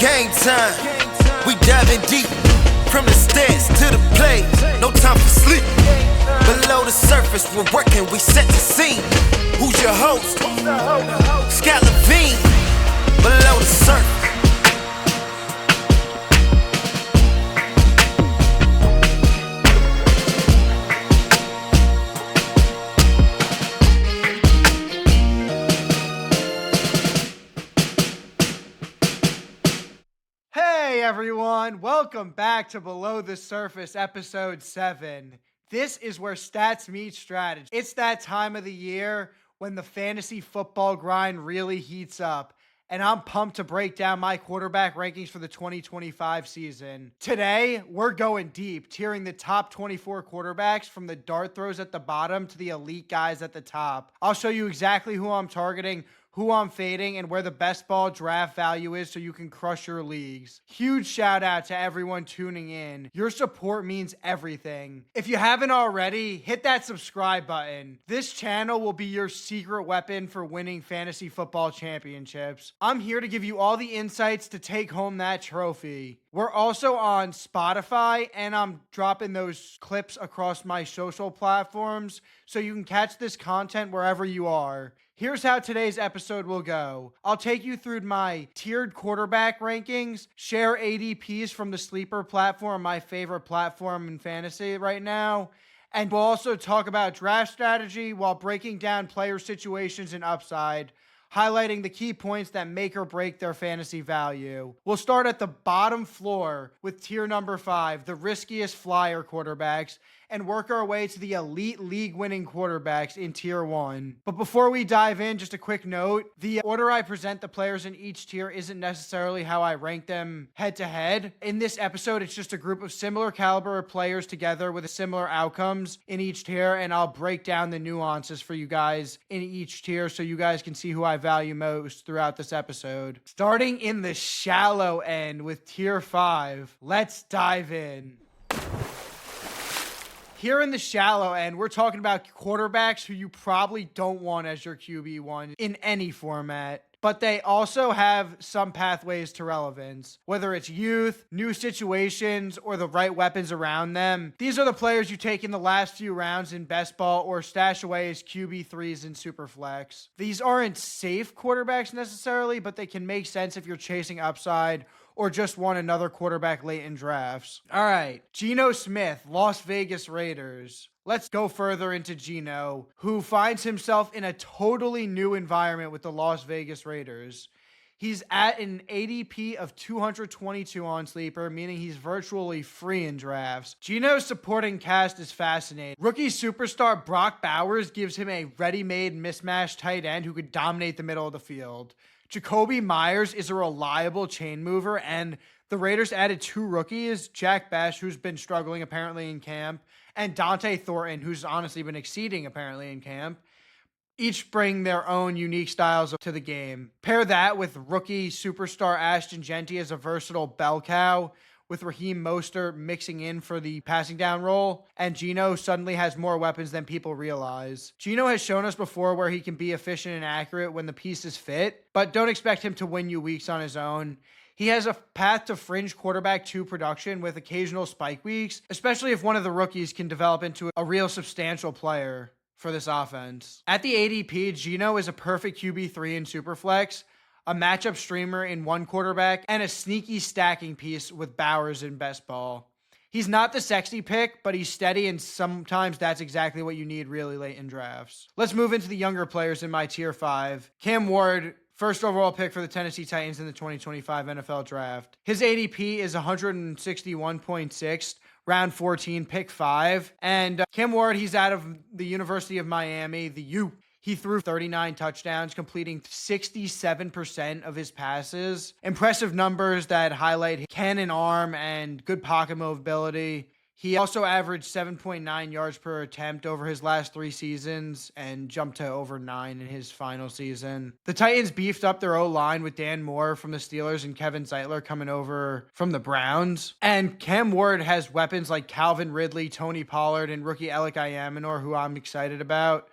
Game time, we diving deep. From the stairs to the play, no time for sleep. Below the surface, we're working, we set the scene. Who's your host? Scott Levine. Below the surface. Hey everyone, welcome back to Below the Surface episode 7. This is where stats meet strategy. It's that time of the year when the fantasy football grind really heats up, and I'm pumped to break down my quarterback rankings for the 2025 season. Today, we're going deep, tiering the top 24 quarterbacks from the dart throws at the bottom to the elite guys at the top. I'll show you exactly who I'm targeting, who I'm fading, and where the best ball draft value is so you can crush your leagues. Huge shout out to everyone tuning in. Your support means everything. If you haven't already, hit that subscribe button. This channel will be your secret weapon for winning fantasy football championships. I'm here to give you all the insights to take home that trophy. We're also on Spotify, and I'm dropping those clips across my social platforms so you can catch this content wherever you are. Here's how today's episode will go. I'll take you through my tiered quarterback rankings, share ADPs from the Sleeper platform, my favorite platform in fantasy right now, and we'll also talk about draft strategy while breaking down player situations and upside, highlighting the key points that make or break their fantasy value. We'll start at the bottom floor with tier number 5, the riskiest flyer quarterbacks, and work our way to the elite league-winning quarterbacks in tier 1. But before we dive in, just a quick note, the order I present the players in each tier isn't necessarily how I rank them head-to-head. In this episode, it's just a group of similar caliber players together with similar outcomes in each tier, and I'll break down the nuances for you guys in each tier so you guys can see who I value most throughout this episode. Starting in the shallow end with tier 5, let's dive in. Here in the shallow end, we're talking about quarterbacks who you probably don't want as your QB1 in any format, but they also have some pathways to relevance. Whether it's youth, new situations, or the right weapons around them, these are the players you take in the last few rounds in best ball or stash away as QB3s in Superflex. These aren't safe quarterbacks necessarily, but they can make sense if you're chasing upside or just want another quarterback late in drafts. All right, Geno Smith, Las Vegas Raiders. Let's go further into Geno, who finds himself in a totally new environment with the Las Vegas Raiders. He's at an ADP of 222 on Sleeper, meaning he's virtually free in drafts. Geno's supporting cast is fascinating. Rookie superstar Brock Bowers gives him a ready-made mismatched tight end who could dominate the middle of the field. Jacoby Myers is a reliable chain mover, and the Raiders added 2 rookies, Jack Bech, who's been struggling apparently in camp, and Dante Thornton, who's honestly been exceeding apparently in camp. Each bring their own unique styles to the game. Pair that with rookie superstar Ashton Genty as a versatile bell cow, with Raheem Mostert mixing in for the passing down role, and Geno suddenly has more weapons than people realize. Geno has shown us before where he can be efficient and accurate when the pieces fit, but don't expect him to win you weeks on his own. He has a path to fringe quarterback 2 production with occasional spike weeks, especially if one of the rookies can develop into a real substantial player for this offense. At the ADP, Geno is a perfect QB3 in Superflex, a matchup streamer in one quarterback, and a sneaky stacking piece with Bowers in best ball. He's not the sexy pick, but he's steady, and sometimes that's exactly what you need really late in drafts. Let's move into the younger players in my tier 5. Cam Ward, first overall pick for the Tennessee Titans in the 2025 NFL Draft. His ADP is 161.6, round 14, pick 5. And Cam Ward, he's out of the University of Miami, the U. He threw 39 touchdowns, completing 67% of his passes. Impressive numbers that highlight cannon arm and good pocket mobility. He also averaged 7.9 yards per attempt over his last 3 seasons and jumped to over 9 in his final season. The Titans beefed up their O-line with Dan Moore from the Steelers and Kevin Zeitler coming over from the Browns. And Cam Ward has weapons like Calvin Ridley, Tony Pollard, and rookie Alec Ayamanor, who I'm excited about.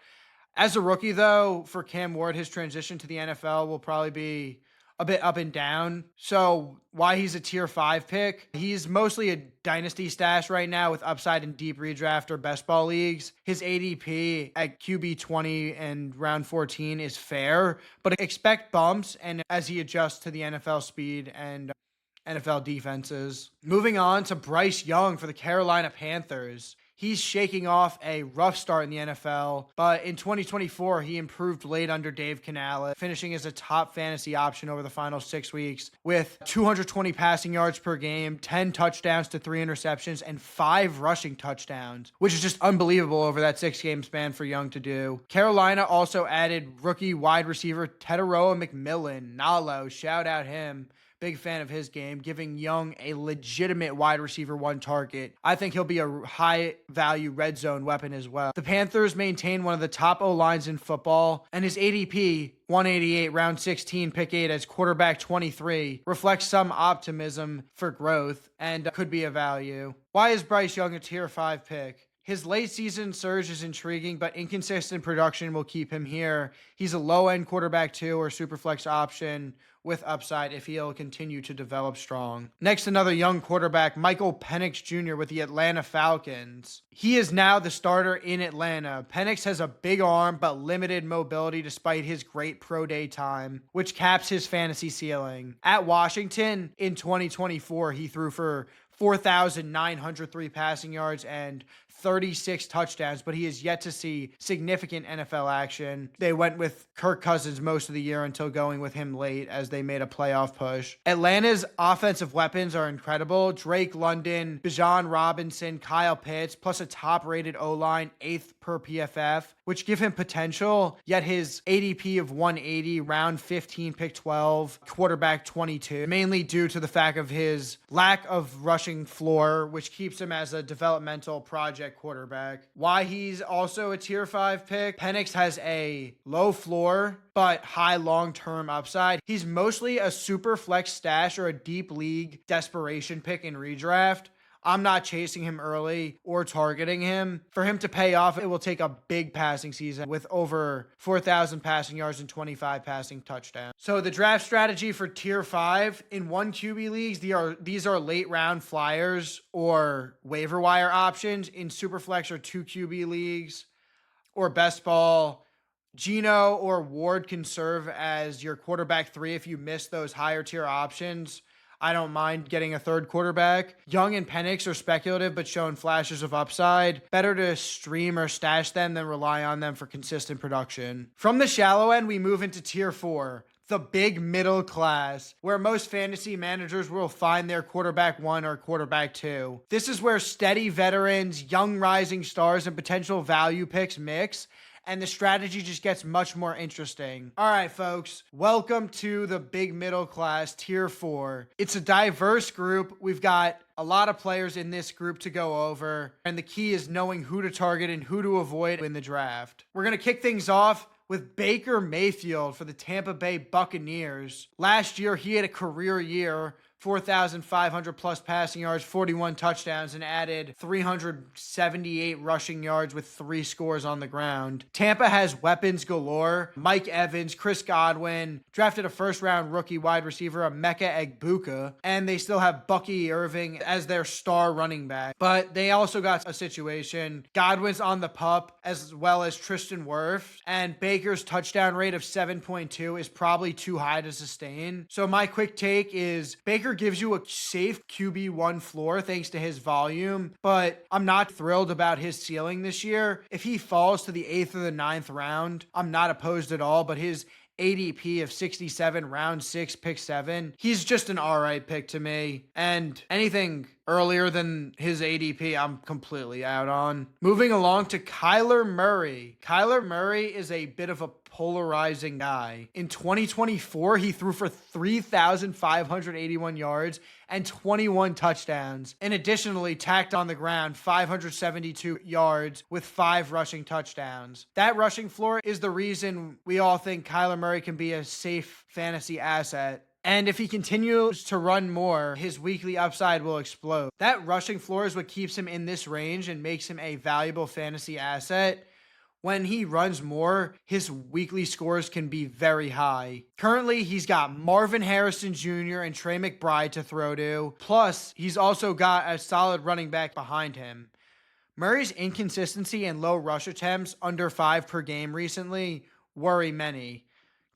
As a rookie, though, for Cam Ward, his transition to the NFL will probably be a bit up and down. So why he's a tier 5 pick? He's mostly a dynasty stash right now with upside in deep redraft or best ball leagues. His ADP at QB 20 and round 14 is fair, but expect bumps and as he adjusts to the NFL speed and NFL defenses. Moving on to Bryce Young for the Carolina Panthers. He's shaking off a rough start in the NFL, but in 2024, he improved late under Dave Canales, finishing as a top fantasy option over the final 6 weeks with 220 passing yards per game, 10 touchdowns to 3 interceptions, and 5 rushing touchdowns, which is just unbelievable over that 6-game span for Young to do. Carolina also added rookie wide receiver Teteroa McMillan. Nalo, shout out him. Big fan of his game, giving Young a legitimate wide receiver 1 target. I think he'll be a high value red zone weapon as well. The Panthers maintain one of the top O-lines in football, and his ADP, 188, round 16, pick 8 as quarterback 23, reflects some optimism for growth and could be a value. Why is Bryce Young a tier 5 pick? His late season surge is intriguing, but inconsistent production will keep him here. He's a low-end quarterback 2 or super flex option with upside if he'll continue to develop strong. Next, another young quarterback, Michael Penix Jr. with the Atlanta Falcons. He is now the starter in Atlanta. Penix has a big arm but limited mobility despite his great pro day time, which caps his fantasy ceiling. At Washington in 2024, he threw for 4,903 passing yards and 36 touchdowns, but he is yet to see significant NFL action. They went with Kirk Cousins most of the year until going with him late as they made a playoff push. Atlanta's offensive weapons are incredible. Drake London, Bijan Robinson, Kyle Pitts, plus a top-rated O-line, 8th per PFF, which give him potential, yet his ADP of 180, round 15, pick 12, quarterback 22, mainly due to the fact of his lack of rushing floor, which keeps him as a developmental project quarterback. Why he's also a tier 5 pick? Penix has a low floor, but high long-term upside. He's mostly a super flex stash or a deep league desperation pick in redraft. I'm not chasing him early or targeting him. For him to pay off, it will take a big passing season with over 4,000 passing yards and 25 passing touchdowns. So the draft strategy for tier 5 in 1 QB leagues, these are late round flyers or waiver wire options. In Superflex or 2 QB leagues or best ball, Geno or Ward can serve as your quarterback 3 if you miss those higher tier options. I don't mind getting a third quarterback. Young and Penix are speculative but showing flashes of upside. Better to stream or stash them than rely on them for consistent production. From the shallow end, we move into tier 4, the big middle class, where most fantasy managers will find their quarterback 1 or quarterback 2. This is where steady veterans, young rising stars, and potential value picks mix, and the strategy just gets much more interesting. All right, folks, welcome to the big middle class, tier 4. It's a diverse group. We've got a lot of players in this group to go over, and the key is knowing who to target and who to avoid in the draft. We're going to kick things off with Baker Mayfield for the Tampa Bay Buccaneers. Last year, he had a career year, 4,500 plus passing yards, 41 touchdowns, and added 378 rushing yards with 3 scores on the ground. Tampa has weapons galore. Mike Evans, Chris Godwin, drafted a first-round rookie wide receiver, Emeka Egbuka, and they still have Bucky Irving as their star running back. But they also got a situation. Godwin's on the pup, as well as Tristan Wirfs, and Baker's touchdown rate of 7.2 is probably too high to sustain. So my quick take is Baker gives you a safe QB1 floor thanks to his volume, but I'm not thrilled about his ceiling this year. If he falls to the 8th or the 9th round, I'm not opposed at all, but his ADP of 67, round 6, pick 7, he's just an all right pick to me. And anything earlier than his ADP, I'm completely out on. Moving along to Kyler Murray. Kyler Murray is a bit of a polarizing guy. In 2024, he threw for 3,581 yards and 21 touchdowns, and additionally tacked on the ground 572 yards with 5 rushing touchdowns. That rushing floor is the reason we all think Kyler Murray can be a safe fantasy asset. And if he continues to run more, his weekly upside will explode. That rushing floor is what keeps him in this range and makes him a valuable fantasy asset. When he runs more, his weekly scores can be very high. Currently, he's got Marvin Harrison Jr. and Trey McBride to throw to. Plus, he's also got a solid running back behind him. Murray's inconsistency and low rush attempts, under 5 per game recently, worry many.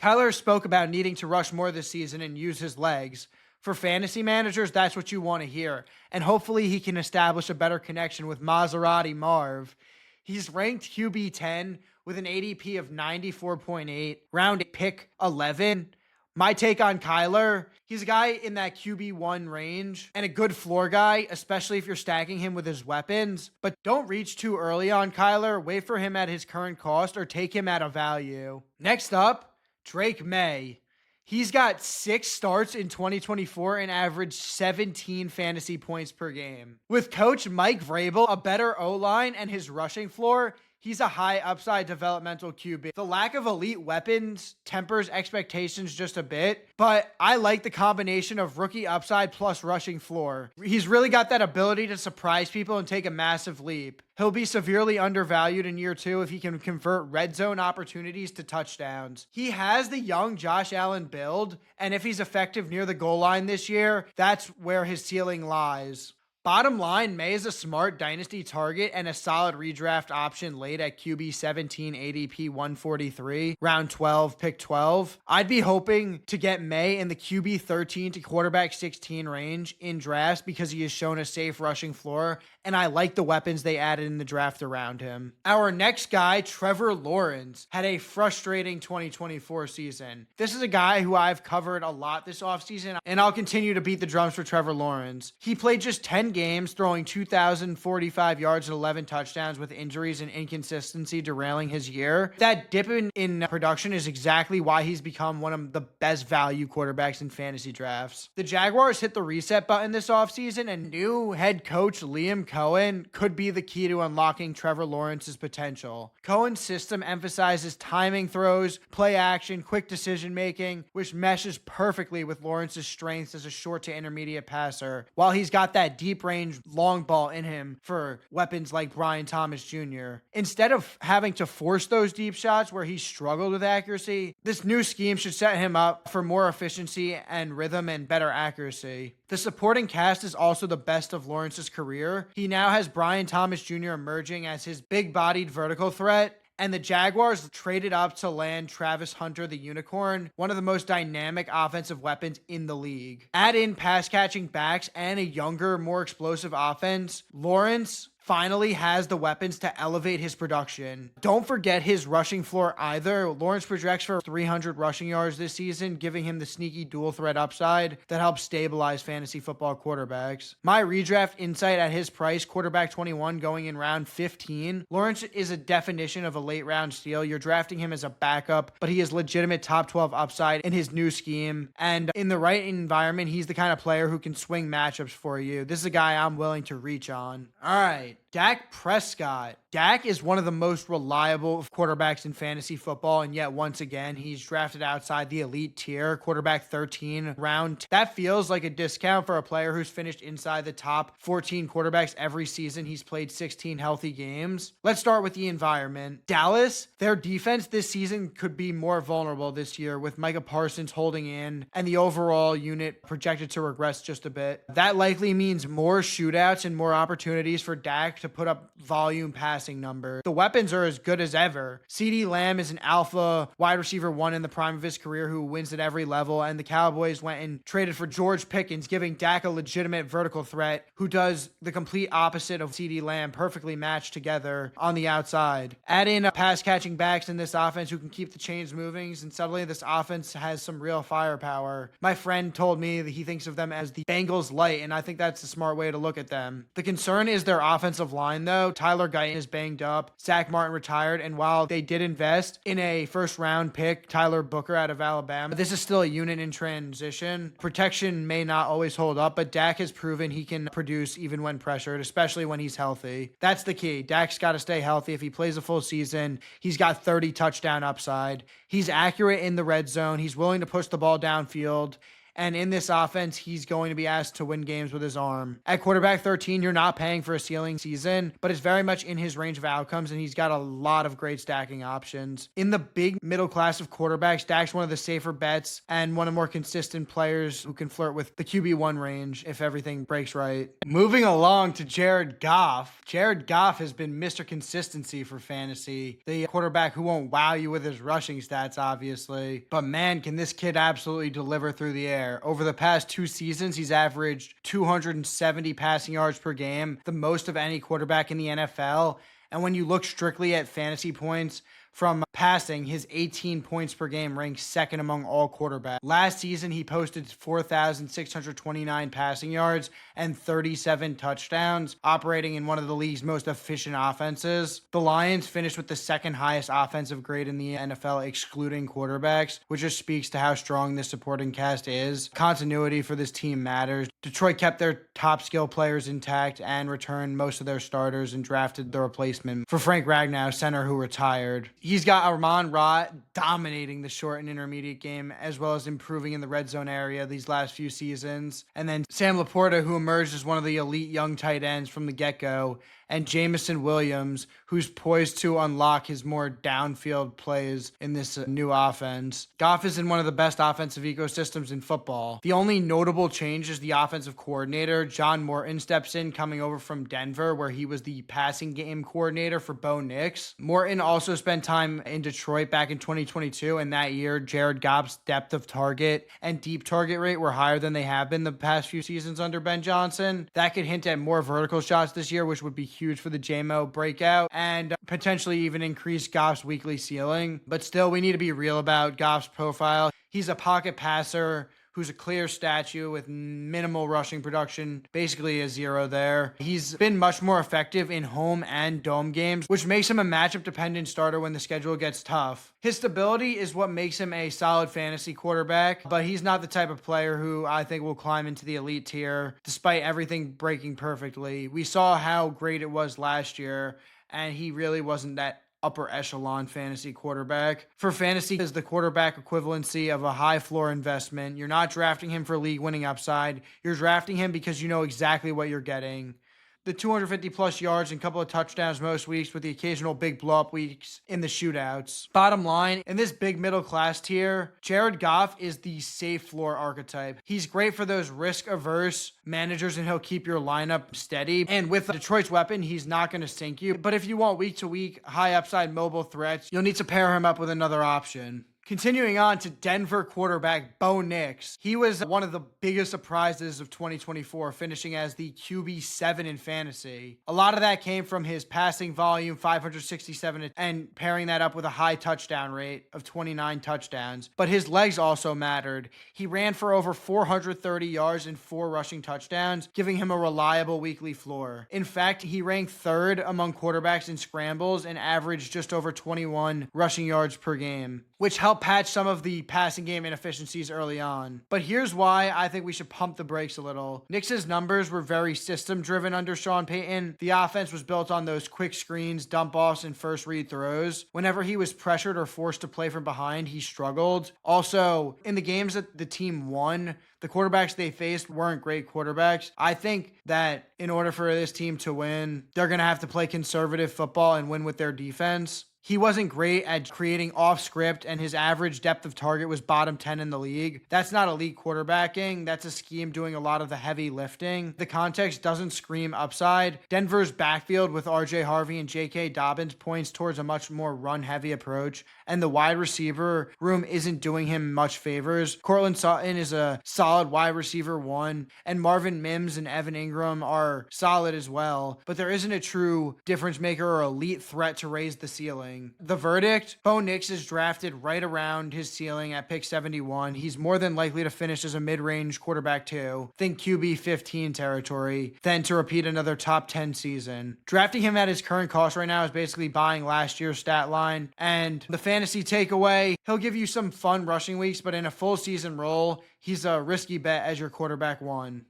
Kyler spoke about needing to rush more this season and use his legs. For fantasy managers, that's what you want to hear. And hopefully he can establish a better connection with Maserati Marv. He's ranked QB 10 with an ADP of 94.8, round pick 11. My take on Kyler, he's a guy in that QB1 range and a good floor guy, especially if you're stacking him with his weapons. But don't reach too early on Kyler. Wait for him at his current cost or take him at a value. Next up, Drake May. He's got 6 starts in 2024 and averaged 17 fantasy points per game. With coach Mike Vrabel, a better O-line, and his rushing floor, he's a high upside developmental QB. The lack of elite weapons tempers expectations just a bit, but I like the combination of rookie upside plus rushing floor. He's really got that ability to surprise people and take a massive leap. He'll be severely undervalued in year 2 if he can convert red zone opportunities to touchdowns. He has the young Josh Allen build, and if he's effective near the goal line this year, that's where his ceiling lies. Bottom line, May is a smart dynasty target and a solid redraft option late at QB 17, ADP 143, round 12, pick 12. I'd be hoping to get May in the QB 13 to quarterback 16 range in drafts because he has shown a safe rushing floor, and I like the weapons they added in the draft around him. Our next guy, Trevor Lawrence, had a frustrating 2024 season. This is a guy who I've covered a lot this offseason, and I'll continue to beat the drums for Trevor Lawrence. He played just 10 games, throwing 2,045 yards and 11 touchdowns with injuries and inconsistency derailing his year. That dip in production is exactly why he's become one of the best value quarterbacks in fantasy drafts. The Jaguars hit the reset button this offseason, and new head coach Liam Cohen could be the key to unlocking Trevor Lawrence's potential. Cohen's system emphasizes timing throws, play action, quick decision making, which meshes perfectly with Lawrence's strengths as a short to intermediate passer, while he's got that deep range long ball in him for weapons like Brian Thomas Jr. Instead of having to force those deep shots where he struggled with accuracy, this new scheme should set him up for more efficiency and rhythm and better accuracy. The supporting cast is also the best of Lawrence's career. He now has Brian Thomas Jr. emerging as his big-bodied vertical threat, and the Jaguars traded up to land Travis Hunter, the unicorn, one of the most dynamic offensive weapons in the league. Add in pass-catching backs and a younger, more explosive offense, Lawrence finally has the weapons to elevate his production. Don't forget his rushing floor either. Lawrence projects for 300 rushing yards this season, giving him the sneaky dual threat upside that helps stabilize fantasy football quarterbacks. My redraft insight at his price, quarterback 21 going in round 15. Lawrence is a definition of a late round steal. You're drafting him as a backup, but he has legitimate top 12 upside in his new scheme. And in the right environment, he's the kind of player who can swing matchups for you. This is a guy I'm willing to reach on. All right. Dak Prescott. Dak is one of the most reliable quarterbacks in fantasy football, and yet once again, he's drafted outside the elite tier, quarterback 13 round. That feels like a discount for a player who's finished inside the top 14 quarterbacks every season. He's played 16 healthy games. Let's start with the environment. Dallas, their defense this season could be more vulnerable this year with Micah Parsons holding in and the overall unit projected to regress just a bit. That likely means more shootouts and more opportunities for Dak to put up volume passing numbers. The weapons are as good as ever. CeeDee Lamb is an alpha wide receiver 1 in the prime of his career who wins at every level, and the Cowboys went and traded for George Pickens, giving Dak a legitimate vertical threat who does the complete opposite of CeeDee Lamb, perfectly matched together on the outside. Add in pass-catching backs in this offense who can keep the chains moving, and suddenly this offense has some real firepower. My friend told me that he thinks of them as the Bengals light, and I think that's a smart way to look at them. The concern is their offensive line, though. Tyler Guyton is banged up. Zach Martin retired, and while they did invest in a first-round pick, Tyler Booker out of Alabama, this is still a unit in transition. Protection may not always hold up, but Dak has proven he can produce even when pressured, especially when he's healthy. That's the key. Dak's got to stay healthy. If he plays a full season, he's got 30 touchdown upside. He's accurate in the red zone. He's willing to push the ball downfield. And in this offense, he's going to be asked to win games with his arm. At quarterback 13, you're not paying for a ceiling season, but it's very much in his range of outcomes, and he's got a lot of great stacking options. In the big middle class of quarterbacks, Dak's one of the safer bets and one of the more consistent players who can flirt with the QB1 range if everything breaks right. Moving along to Jared Goff. Jared Goff has been Mr. Consistency for fantasy. The quarterback who won't wow you with his rushing stats, obviously. But man, can this kid absolutely deliver through the air. Over the past 2 seasons, he's averaged 270 passing yards per game, the most of any quarterback in the NFL. And when you look strictly at fantasy points from passing, his 18 points per game ranks second among all quarterbacks. Last season, he posted 4,629 passing yards and 37 touchdowns, operating in one of the league's most efficient offenses. The Lions finished with the second highest offensive grade in the NFL, excluding quarterbacks, which just speaks to how strong this supporting cast is. Continuity for this team matters. Detroit kept their top skill players intact and returned most of their starters and drafted the replacement for Frank Ragnow, center, who retired. He's got Armon Ra dominating the short and intermediate game, as well as improving in the red zone area these last few seasons. And then Sam Laporta, who emerged as one of the elite young tight ends from the get-go, and Jameson Williams, who's poised to unlock his more downfield plays in this new offense. Goff is in one of the best offensive ecosystems in football. The only notable change is the offensive coordinator. John Morton steps in, coming over from Denver, where he was the passing game coordinator for Bo Nix. Morton also spent time in Detroit back in 2022, and that year, Jared Goff's depth of target and deep target rate were higher than they have been the past few seasons under Ben Johnson. That could hint at more vertical shots this year, which would be huge for the JMO breakout and potentially even increase Goff's weekly ceiling. But still, we need to be real about Goff's profile. He's a pocket passer who's a clear statue with minimal rushing production, basically a zero there. He's been much more effective in home and dome games, which makes him a matchup-dependent starter when the schedule gets tough. His stability is what makes him a solid fantasy quarterback, but he's not the type of player who I think will climb into the elite tier, despite everything breaking perfectly. We saw how great it was last year, and he really wasn't that upper echelon fantasy quarterback. For fantasy, is the quarterback equivalency of a high floor investment. You're not drafting him for league winning upside. You're drafting him because you know exactly what you're getting. The 250 plus yards and couple of touchdowns most weeks, with the occasional big blow up weeks in the shootouts. Bottom line, in this big middle class tier, Jared Goff is the safe floor archetype. He's great for those risk averse managers, and he'll keep your lineup steady. And with Detroit's weapon, he's not going to sink you. But if you want week to week high upside mobile threats, you'll need to pair him up with another option. Continuing on to Denver quarterback Bo Nix. He was one of the biggest surprises of 2024, finishing as the QB7 in fantasy. A lot of that came from his passing volume, 567, and pairing that up with a high touchdown rate of 29 touchdowns. But his legs also mattered. He ran for over 430 yards and 4 rushing touchdowns, giving him a reliable weekly floor. In fact, he ranked third among quarterbacks in scrambles and averaged just over 21 rushing yards per game, which helped patch some of the passing game inefficiencies early on. But here's why I think we should pump the brakes a little. Nix's numbers were very system-driven under Sean Payton. The offense was built on those quick screens, dump-offs, and first read throws. Whenever he was pressured or forced to play from behind, he struggled. Also, in the games that the team won, the quarterbacks they faced weren't great quarterbacks. I think that in order for this team to win, they're going to have to play conservative football and win with their defense. He wasn't great at creating off script, and his average depth of target was bottom 10 in the league. That's not elite quarterbacking. That's a scheme doing a lot of the heavy lifting. The context doesn't scream upside. Denver's backfield with RJ Harvey and J.K. Dobbins points towards a much more run heavy approach, and the wide receiver room isn't doing him much favors. Cortland Sutton is a solid wide receiver 1, and Marvin Mims and Evan Ingram are solid as well, but there isn't a true difference maker or elite threat to raise the ceiling. The verdict: Bo Nix is drafted right around his ceiling at pick 71. He's more than likely to finish as a mid-range quarterback too. Think QB 15 territory, then to repeat another top 10 season. Drafting him at his current cost right now is basically buying last year's stat line. And the fantasy takeaway: he'll give you some fun rushing weeks, but in a full season role, he's a risky bet as your quarterback 1.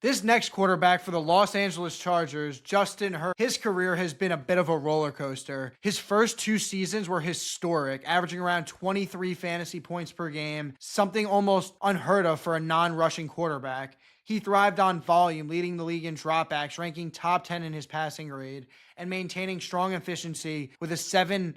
This next quarterback for the Los Angeles Chargers, Justin Herbert, his career has been a bit of a roller coaster. His first 2 seasons were historic, averaging around 23 fantasy points per game, something almost unheard of for a non-rushing quarterback. He thrived on volume, leading the league in dropbacks, ranking top 10 in his passing grade, and maintaining strong efficiency with a 7+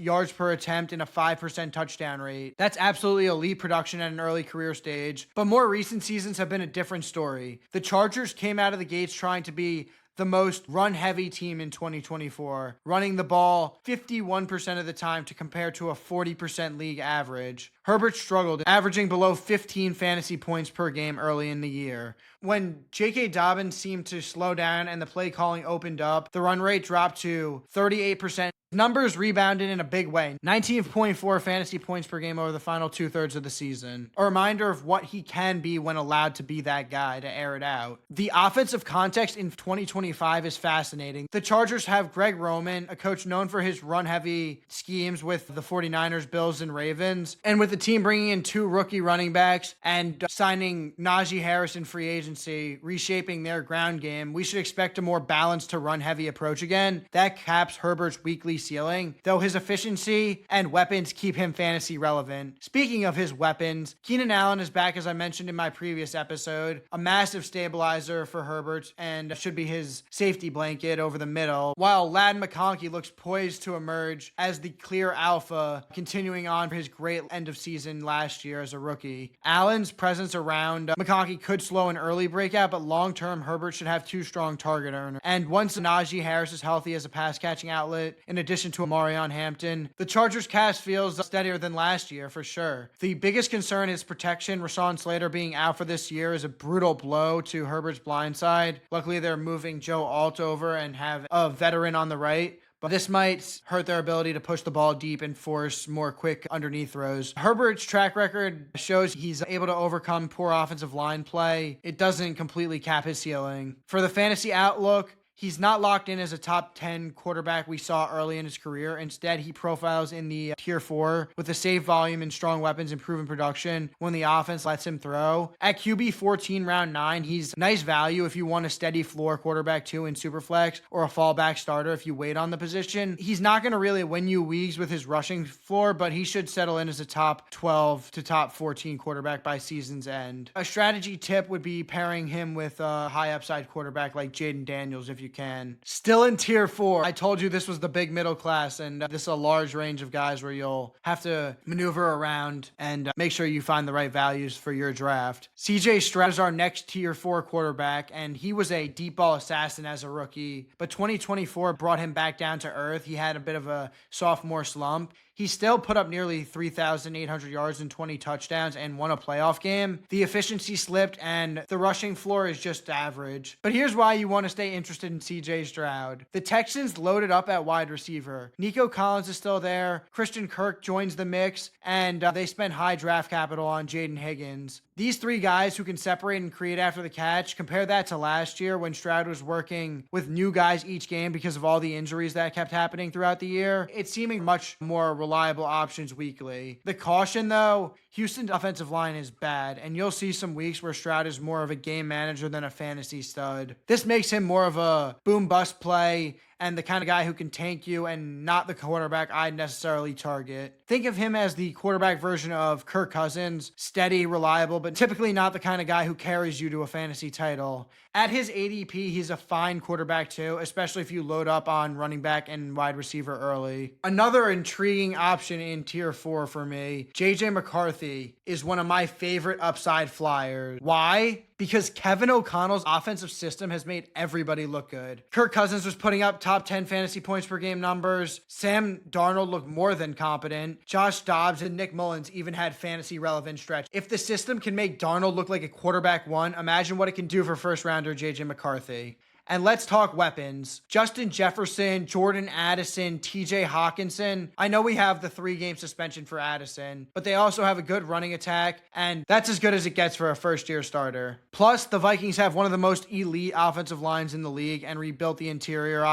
yards per attempt and a 5% touchdown rate. That's absolutely elite production at an early career stage, but more recent seasons have been a different story. The Chargers came out of the gates trying to be the most run-heavy team in 2024, running the ball 51% of the time to compare to a 40% league average. Herbert struggled, averaging below 15 fantasy points per game early in the year. When J.K. Dobbins seemed to slow down and the play calling opened up, the run rate dropped to 38%. Numbers rebounded in a big way. 19.4 fantasy points per game over the final 2/3 of the season. A reminder of what he can be when allowed to be that guy, to air it out. The offensive context in 2025 is fascinating. The Chargers have Greg Roman, a coach known for his run-heavy schemes with the 49ers, Bills, and Ravens. And with the team bringing in 2 rookie running backs and signing Najee Harris in free agency, reshaping their ground game, we should expect a more balanced to run-heavy approach again. That caps Herbert's weekly ceiling, though his efficiency and weapons keep him fantasy relevant. Speaking of his weapons, Keenan Allen is back, as I mentioned in my previous episode, a massive stabilizer for Herbert and should be his safety blanket over the middle, while Ladd McConkey looks poised to emerge as the clear alpha, continuing on for his great end of season last year as a rookie. Allen's presence around McConkey could slow an early breakout, but long-term, Herbert should have 2 strong target earners. And once Najee Harris is healthy as a pass-catching outlet, in addition to Amarion Hampton, the Chargers cast feels steadier than last year for sure. The biggest concern is protection. Rashawn Slater being out for this year is a brutal blow to Herbert's blind side. Luckily, they're moving Joe Alt over and have a veteran on the right, but this might hurt their ability to push the ball deep and force more quick underneath throws. Herbert's track record shows he's able to overcome poor offensive line play. It doesn't completely cap his ceiling. For the fantasy outlook, he's not locked in as a top 10 quarterback we saw early in his career. Instead, he profiles in the tier 4 with a safe volume and strong weapons and proven production when the offense lets him throw. At QB 14, round 9, he's nice value if you want a steady floor quarterback 2 in Superflex or a fallback starter if you wait on the position. He's not going to really win you weeks with his rushing floor, but he should settle in as a top 12 to top 14 quarterback by season's end. A strategy tip would be pairing him with a high upside quarterback like Jaden Daniels if you can. Still in tier 4. I told you this was the big middle class, and this is a large range of guys where you'll have to maneuver around and make sure you find the right values for your draft. CJ Stroud is our next tier 4 quarterback, and he was a deep ball assassin as a rookie, but 2024 brought him back down to earth. He had a bit of a sophomore slump. He still put up nearly 3,800 yards and 20 touchdowns and won a playoff game. The efficiency slipped and the rushing floor is just average. But here's why you want to stay interested in CJ Stroud. The Texans loaded up at wide receiver. Nico Collins is still there. Christian Kirk joins the mix, and they spent high draft capital on Jaden Higgins. These 3 guys who can separate and create after the catch, compare that to last year when Stroud was working with new guys each game because of all the injuries that kept happening throughout the year. It's seeming much more reliable options weekly. The caution though, Houston's offensive line is bad, and you'll see some weeks where Stroud is more of a game manager than a fantasy stud. This makes him more of a boom-bust play and the kind of guy who can tank you and not the quarterback I'd necessarily target. Think of him as the quarterback version of Kirk Cousins, steady, reliable, but typically not the kind of guy who carries you to a fantasy title. At his ADP, he's a fine quarterback too, especially if you load up on running back and wide receiver early. Another intriguing option in tier 4 for me, JJ McCarthy, is one of my favorite upside flyers. Why? Because Kevin O'Connell's offensive system has made everybody look good. Kirk Cousins was putting up top 10 fantasy points per game numbers. Sam Darnold looked more than competent. Josh Dobbs and Nick Mullins even had fantasy relevant stretch. If the system can make Darnold look like a quarterback 1, imagine what it can do for first rounder JJ McCarthy. And let's talk weapons. Justin Jefferson, Jordan Addison, TJ Hawkinson. I know we have the 3-game suspension for Addison, but they also have a good running attack, and that's as good as it gets for a first-year starter. Plus, the Vikings have one of the most elite offensive lines in the league and rebuilt the interior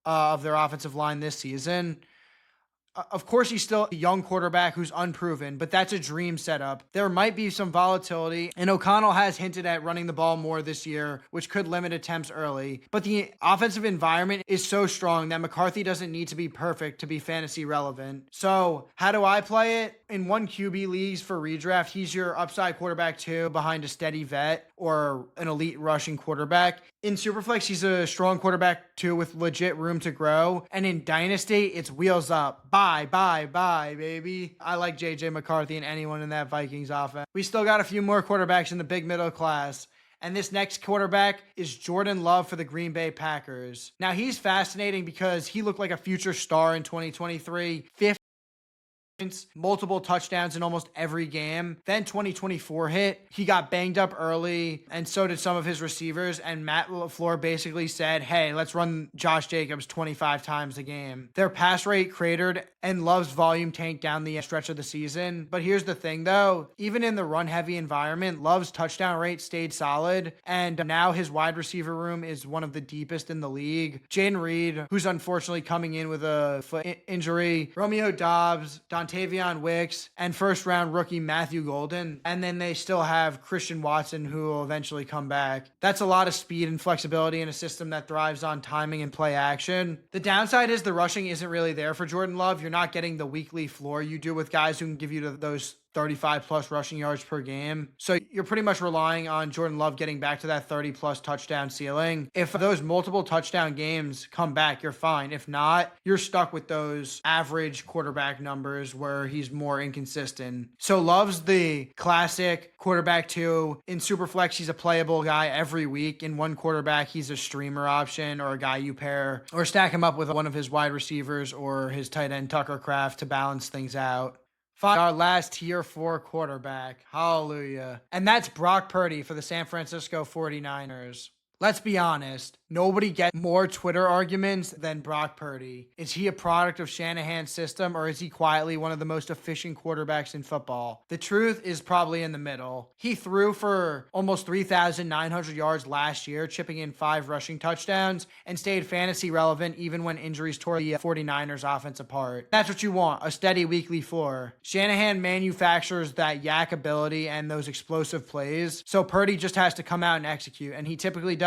of their offensive line this season. Of course, he's still a young quarterback who's unproven, but that's a dream setup. There might be some volatility, and O'Connell has hinted at running the ball more this year, which could limit attempts early. But the offensive environment is so strong that McCarthy doesn't need to be perfect to be fantasy relevant. So how do I play it? In 1 QB leagues for redraft, he's your upside quarterback 2 behind a steady vet or an elite rushing quarterback. In Superflex, he's a strong quarterback 2 with legit room to grow. And in Dynasty, it's wheels up. Bye, baby. I like JJ McCarthy and anyone in that Vikings offense. We still got a few more quarterbacks in the big middle class. And this next quarterback is Jordan Love for the Green Bay Packers. Now, he's fascinating because he looked like a future star in 2023. Multiple touchdowns in almost every game. Then 2024 hit. He got banged up early, and so did some of his receivers. And Matt LaFleur basically said, hey, let's run Josh Jacobs 25 times a game. Their pass rate cratered, and Love's volume tanked down the stretch of the season. But here's the thing, though. Even in the run-heavy environment, Love's touchdown rate stayed solid, and now his wide receiver room is one of the deepest in the league. Jaden Reed, who's unfortunately coming in with a foot injury. Romeo Doubs, Dontavion Wicks, and first-round rookie Matthew Golden. And then they still have Christian Watson, who will eventually come back. That's a lot of speed and flexibility in a system that thrives on timing and play action. The downside is the rushing isn't really there for Jordan Love. You're not getting the weekly floor you do with guys who can give you those 35 plus rushing yards per game. So you're pretty much relying on Jordan Love getting back to that 30 plus touchdown ceiling. If those multiple touchdown games come back, you're fine. If not, you're stuck with those average quarterback numbers where he's more inconsistent. So Love's the classic quarterback 2. In Superflex, he's a playable guy every week. In 1 quarterback, he's a streamer option or a guy you pair or stack him up with one of his wide receivers or his tight end Tucker Kraft to balance things out. Our last tier 4 quarterback. Hallelujah. And that's Brock Purdy for the San Francisco 49ers. Let's be honest, nobody gets more Twitter arguments than Brock Purdy. Is he a product of Shanahan's system, or is he quietly one of the most efficient quarterbacks in football? The truth is probably in the middle. He threw for almost 3,900 yards last year, chipping in 5 rushing touchdowns, and stayed fantasy relevant even when injuries tore the 49ers offense apart. That's what you want, a steady weekly floor. Shanahan manufactures that yak ability and those explosive plays, so Purdy just has to come out and execute, and he typically does.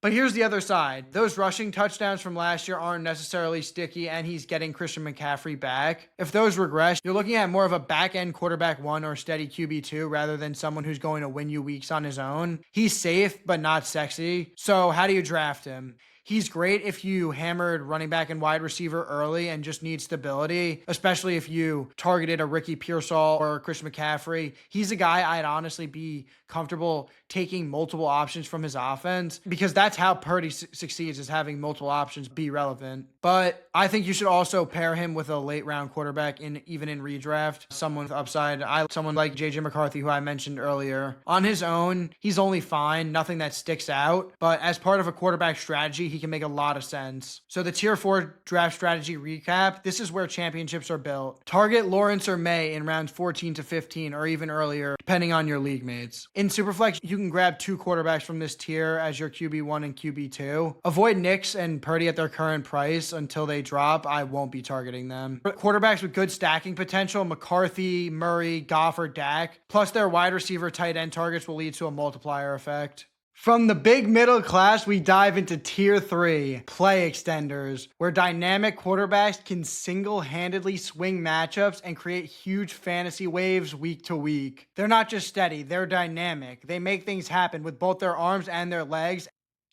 But here's the other side. Those rushing touchdowns from last year aren't necessarily sticky, and he's getting Christian McCaffrey back. If those regress, you're looking at more of a back-end quarterback 1 or steady QB2 rather than someone who's going to win you weeks on his own. He's safe, but not sexy. So how do you draft him? He's great if you hammered running back and wide receiver early and just need stability, especially if you targeted a Ricky Pearsall or Chris McCaffrey. He's a guy I'd honestly be comfortable taking multiple options from his offense because that's how Purdy succeeds, is having multiple options be relevant. But I think you should also pair him with a late round quarterback even in redraft, someone with upside. Someone like JJ McCarthy, who I mentioned earlier. On his own, he's only fine, nothing that sticks out, but as part of a quarterback strategy, he can make a lot of sense. So the tier 4 draft strategy recap, this is where championships are built. Target Lawrence or May in rounds 14 to 15 or even earlier, depending on your league mates. In Superflex, you can grab 2 quarterbacks from this tier as your QB1 and QB2. Avoid Knicks and Purdy at their current price until they drop. I won't be targeting them. Quarterbacks with good stacking potential, McCarthy, Murray, Goff, or Dak, plus their wide receiver tight end targets will lead to a multiplier effect. From the big middle class, we dive into tier 3, play extenders, where dynamic quarterbacks can single-handedly swing matchups and create huge fantasy waves week to week. They're not just steady, they're dynamic. They make things happen with both their arms and their legs,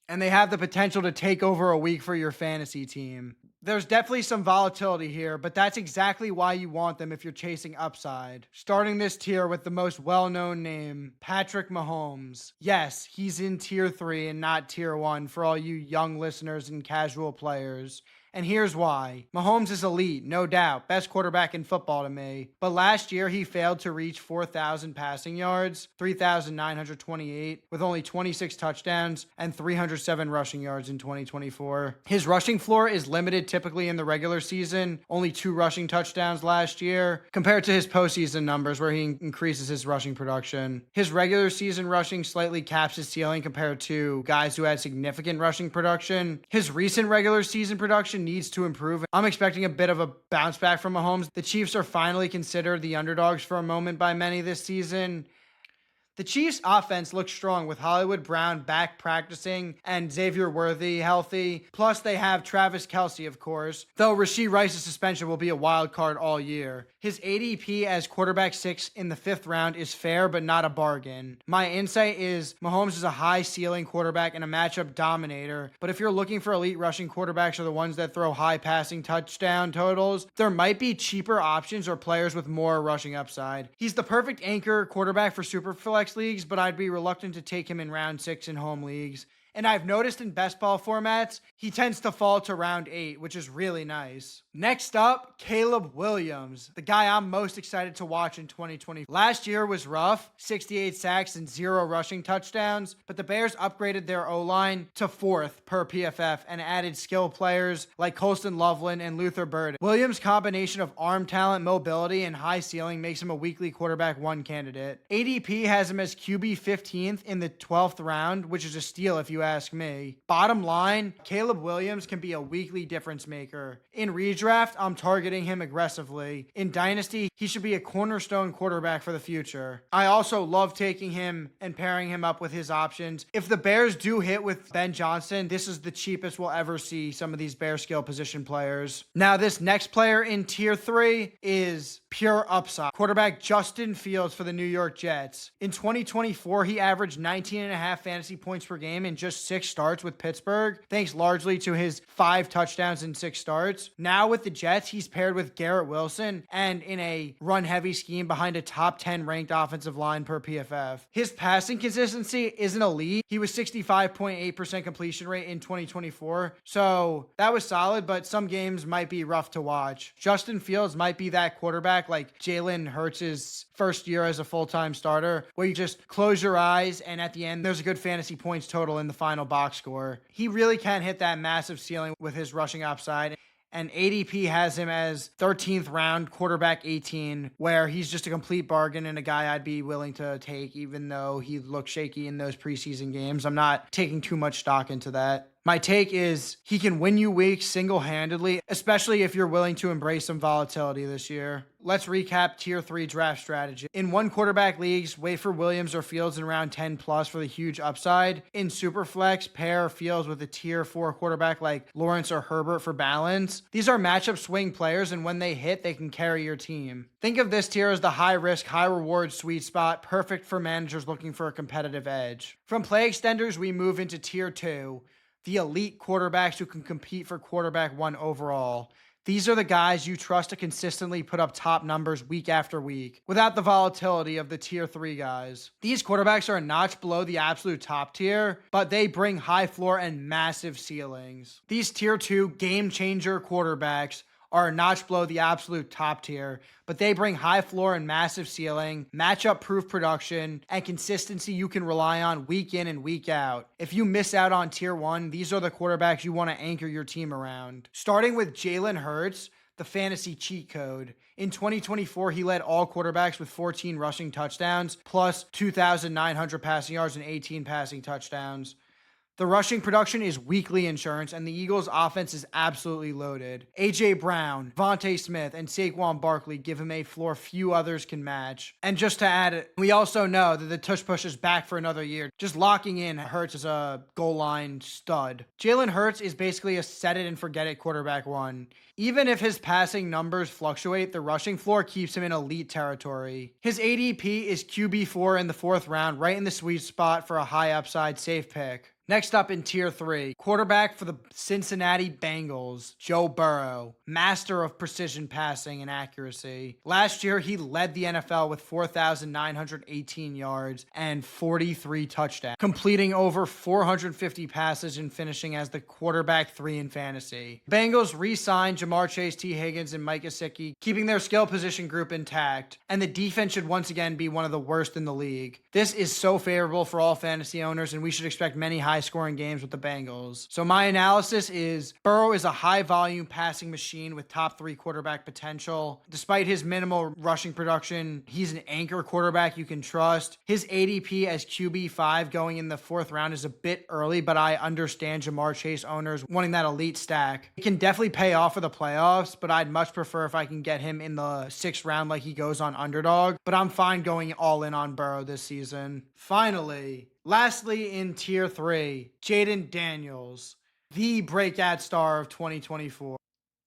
and they have the potential to take over a week for your fantasy team. There's definitely some volatility here, but that's exactly why you want them if you're chasing upside. Starting this tier with the most well-known name, Patrick Mahomes. Yes, he's in tier 3 and not tier 1 for all you young listeners and casual players. And here's why. Mahomes is elite, no doubt. Best quarterback in football to me. But last year, he failed to reach 4,000 passing yards, 3,928, with only 26 touchdowns and 307 rushing yards in 2024. His rushing floor is limited typically in the regular season, only 2 rushing touchdowns last year, compared to his postseason numbers where he increases his rushing production. His regular season rushing slightly caps his ceiling compared to guys who had significant rushing production. His recent regular season production needs to improve. I'm expecting a bit of a bounce back from Mahomes. The Chiefs are finally considered the underdogs for a moment by many this season. The Chiefs' offense looks strong with Hollywood Brown back practicing and Xavier Worthy healthy. Plus, they have Travis Kelce, of course, though Rashee Rice's suspension will be a wild card all year. His ADP as quarterback 6 in the 5th round is fair, but not a bargain. My insight is Mahomes is a high ceiling quarterback and a matchup dominator, but if you're looking for elite rushing quarterbacks or the ones that throw high passing touchdown totals, there might be cheaper options or players with more rushing upside. He's the perfect anchor quarterback for Superflex leagues, but I'd be reluctant to take him in round 6 in home leagues. And I've noticed in best ball formats, he tends to fall to round 8, which is really nice. Next up, Caleb Williams, the guy I'm most excited to watch in 2020. Last year was rough, 68 sacks and 0 rushing touchdowns, but the Bears upgraded their O-line to 4th per PFF and added skill players like Colston Loveland and Luther Burden. Williams' combination of arm talent, mobility, and high ceiling makes him a weekly quarterback 1 candidate. ADP has him as QB 15th in the 12th round, which is a steal if you ask me. Bottom line, Caleb Williams can be a weekly difference maker. In redraft, I'm targeting him aggressively. In Dynasty, he should be a cornerstone quarterback for the future. I also love taking him and pairing him up with his options. If the Bears do hit with Ben Johnson, this is the cheapest we'll ever see some of these Bear skill position players. Now, this next player in tier 3 is pure upside. Quarterback Justin Fields for the New York Jets. In 2024, he averaged 19.5 fantasy points per game in just 6 starts with Pittsburgh, thanks largely to his 5 touchdowns in 6 starts. Now with the Jets, he's paired with Garrett Wilson and in a run-heavy scheme behind a top 10 ranked offensive line per PFF. His passing consistency isn't elite. He was 65.8% completion rate in 2024, so that was solid, but some games might be rough to watch. Justin Fields might be that quarterback like Jalen Hurts' first year as a full-time starter, where you just close your eyes and at the end, there's a good fantasy points total in the final box score. He really can hit that massive ceiling with his rushing upside. And ADP has him as 13th round quarterback 18, where he's just a complete bargain and a guy I'd be willing to take, even though he looked shaky in those preseason games. I'm not taking too much stock into that. My take is he can win you weeks single-handedly, especially if you're willing to embrace some volatility this year. Let's recap tier 3 draft strategy. In 1 quarterback leagues, wait for Williams or Fields in round 10 plus for the huge upside. In Superflex, pair Fields with a tier 4 quarterback like Lawrence or Herbert for balance. These are matchup swing players, and when they hit, they can carry your team. Think of this tier as the high-risk, high-reward sweet spot, perfect for managers looking for a competitive edge. From play extenders, we move into tier 2. The elite quarterbacks who can compete for quarterback 1 overall. These are the guys you trust to consistently put up top numbers week after week, without the volatility of the tier 3 guys. These quarterbacks are a notch below the absolute top tier, but they bring high floor and massive ceilings. These tier 2 game changer quarterbacks are a notch below the absolute top tier, but they bring high floor and massive ceiling, matchup proof production, and consistency you can rely on week in and week out. If you miss out on tier 1, these are the quarterbacks you want to anchor your team around. Starting with Jalen Hurts, the fantasy cheat code. In 2024, he led all quarterbacks with 14 rushing touchdowns, plus 2,900 passing yards and 18 passing touchdowns. The rushing production is weekly insurance, and the Eagles' offense is absolutely loaded. A.J. Brown, Vontae Smith, and Saquon Barkley give him a floor few others can match. And just to add, we also know that the tush push is back for another year, just locking in Hurts as a goal line stud. Jalen Hurts is basically a set-it-and-forget-it quarterback 1. Even if his passing numbers fluctuate, the rushing floor keeps him in elite territory. His ADP is QB4 in the 4th round, right in the sweet spot for a high upside safe pick. Next up in tier 3, quarterback for the Cincinnati Bengals, Joe Burrow, master of precision passing and accuracy. Last year, he led the NFL with 4,918 yards and 43 touchdowns, completing over 450 passes and finishing as the quarterback 3 in fantasy. Bengals re-signed Jamar Chase, T. Higgins, and Mike Gesicki, keeping their skill position group intact, and the defense should once again be one of the worst in the league. This is so favorable for all fantasy owners, and we should expect many high high scoring games with the Bengals. So my analysis is Burrow is a high volume passing machine with top 3 quarterback potential. Despite his minimal rushing production, he's an anchor quarterback you can trust. His ADP as QB5 going in the 4th round is a bit early, but I understand Jamar Chase owners wanting that elite stack. It can definitely pay off for the playoffs, but I'd much prefer if I can get him in the 6th round like he goes on Underdog. But I'm fine going all in on Burrow this season. Finally, lastly in tier 3, Jaden Daniels, the breakout star of 2024.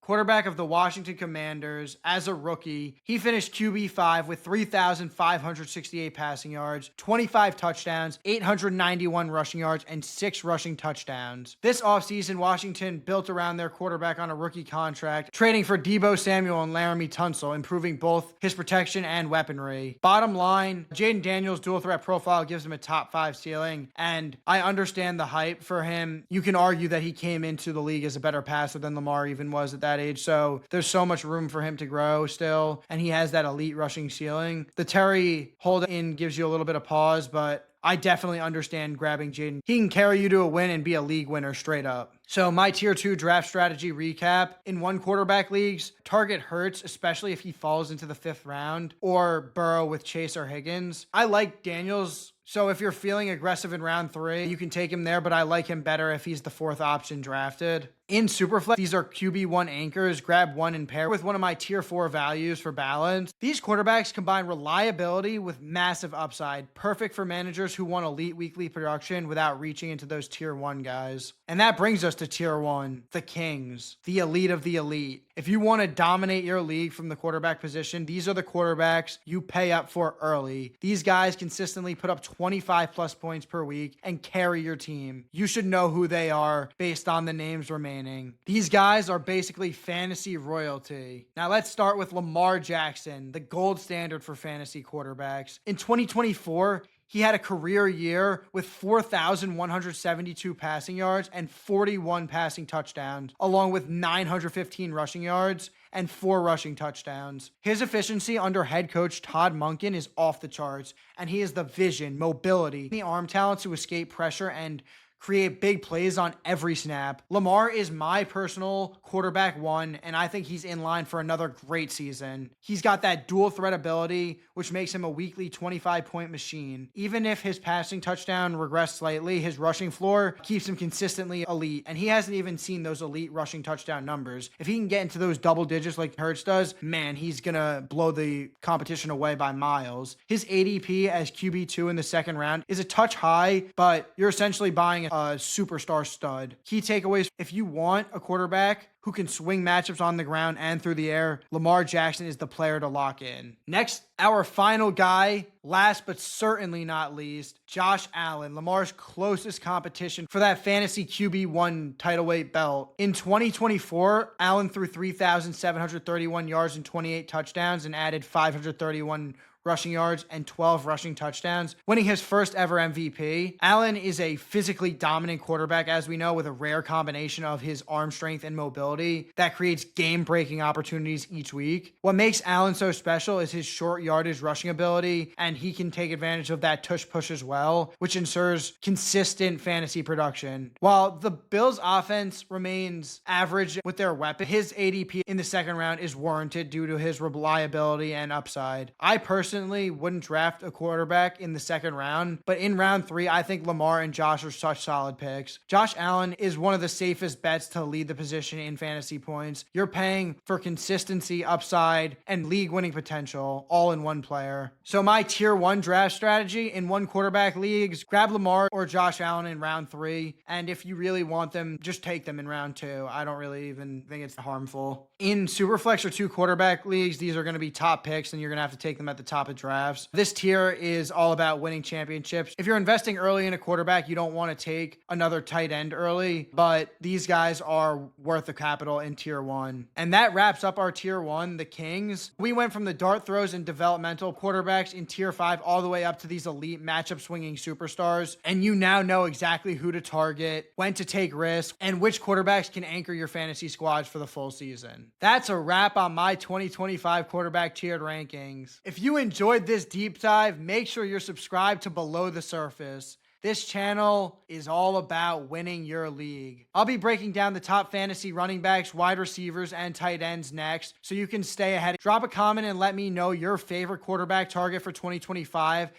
Quarterback of the Washington Commanders, as a rookie, he finished QB5 with 3,568 passing yards, 25 touchdowns, 891 rushing yards, and 6 rushing touchdowns. This offseason, Washington built around their quarterback on a rookie contract, trading for Deebo Samuel and Laramie Tunsil, improving both his protection and weaponry. Bottom line, Jaden Daniels' dual threat profile gives him a top 5 ceiling, and I understand the hype for him. You can argue that he came into the league as a better passer than Lamar even was at that age, so there's so much room for him to grow still, and he has that elite rushing ceiling. The Terry hold-in gives you a little bit of pause, but I definitely understand grabbing Jaden. He can carry you to a win and be a league winner straight up. So my tier 2 draft strategy recap: in 1 quarterback leagues, target Hurts, especially if he falls into the 5th round, or Burrow with Chase or Higgins. I like Daniels, so if you're feeling aggressive in round 3, you can take him there, but I like him better if he's the 4th option drafted. In Superflex, these are QB1 anchors. Grab one and pair with one of my tier 4 values for balance. These quarterbacks combine reliability with massive upside, perfect for managers who want elite weekly production without reaching into those tier 1 guys. And that brings us to tier 1, the Kings, the elite of the elite. If you want to dominate your league from the quarterback position, these are the quarterbacks you pay up for early. These guys consistently put up 25 plus points per week and carry your team. You should know who they are based on the names remaining. These guys are basically fantasy royalty. Now let's start with Lamar Jackson, the gold standard for fantasy quarterbacks. In 2024, he had a career year with 4,172 passing yards and 41 passing touchdowns, along with 915 rushing yards and 4 rushing touchdowns. His efficiency under head coach Todd Monken is off the charts, and he has the vision, mobility, the arm talent to escape pressure and create big plays on every snap. Lamar is my personal quarterback 1, and I think he's in line for another great season. He's got that dual threat ability, which makes him a weekly 25-point machine. Even if his passing touchdown regressed slightly, his rushing floor keeps him consistently elite, and he hasn't even seen those elite rushing touchdown numbers. If he can get into those double digits like Hurts does, man, he's gonna blow the competition away by miles. His ADP as QB2 in the 2nd round is a touch high, but you're essentially buying a superstar stud. Key takeaways: if you want a quarterback who can swing matchups on the ground and through the air, Lamar Jackson is the player to lock in. Next, our final guy, last but certainly not least, Josh Allen, Lamar's closest competition for that fantasy QB1 title weight belt. In 2024, Allen threw 3,731 yards and 28 touchdowns and added 531 rushing yards and 12 rushing touchdowns, winning his first ever MVP. Allen is a physically dominant quarterback, as we know, with a rare combination of his arm strength and mobility that creates game-breaking opportunities each week. What makes Allen so special is his short yardage rushing ability, and he can take advantage of that tush push as well, which ensures consistent fantasy production. While the Bills' offense remains average with their weapon, his ADP in the 2nd round is warranted due to his reliability and upside. I personally wouldn't draft a quarterback in the 2nd round, but in round 3, I think Lamar and Josh are such solid picks. Josh Allen is one of the safest bets to lead the position in fantasy points. You're paying for consistency, upside, and league-winning potential all in one player. So my tier 1 draft strategy in 1 quarterback leagues: grab Lamar or Josh Allen in round 3, and if you really want them, just take them in round 2. I don't really even think it's harmful. In Superflex or 2 quarterback leagues, these are going to be top picks, and you're going to have to take them at the top of drafts. This tier is all about winning championships. If you're investing early in a quarterback, you don't want to take another tight end early, but these guys are worth the capital in tier 1. And that wraps up our tier 1, the Kings. We went from the dart throws and developmental quarterbacks in tier 5 all the way up to these elite matchup swinging superstars. And you now know exactly who to target, when to take risks, and which quarterbacks can anchor your fantasy squads for the full season. That's a wrap on my 2025 quarterback tiered rankings. If you enjoyed this deep dive, make sure you're subscribed to Below the Surface. This channel is all about winning your league. I'll be breaking down the top fantasy running backs, wide receivers, and tight ends next, so you can stay ahead. Drop a comment and let me know your favorite quarterback target for 2025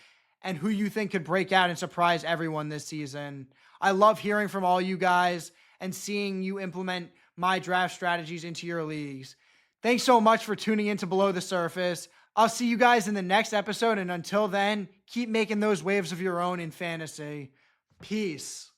and who you think could break out and surprise everyone this season. I love hearing from all you guys and seeing you implement my draft strategies into your leagues. Thanks so much for tuning into Below the Surface. I'll see you guys in the next episode, and until then, keep making those waves of your own in fantasy. Peace.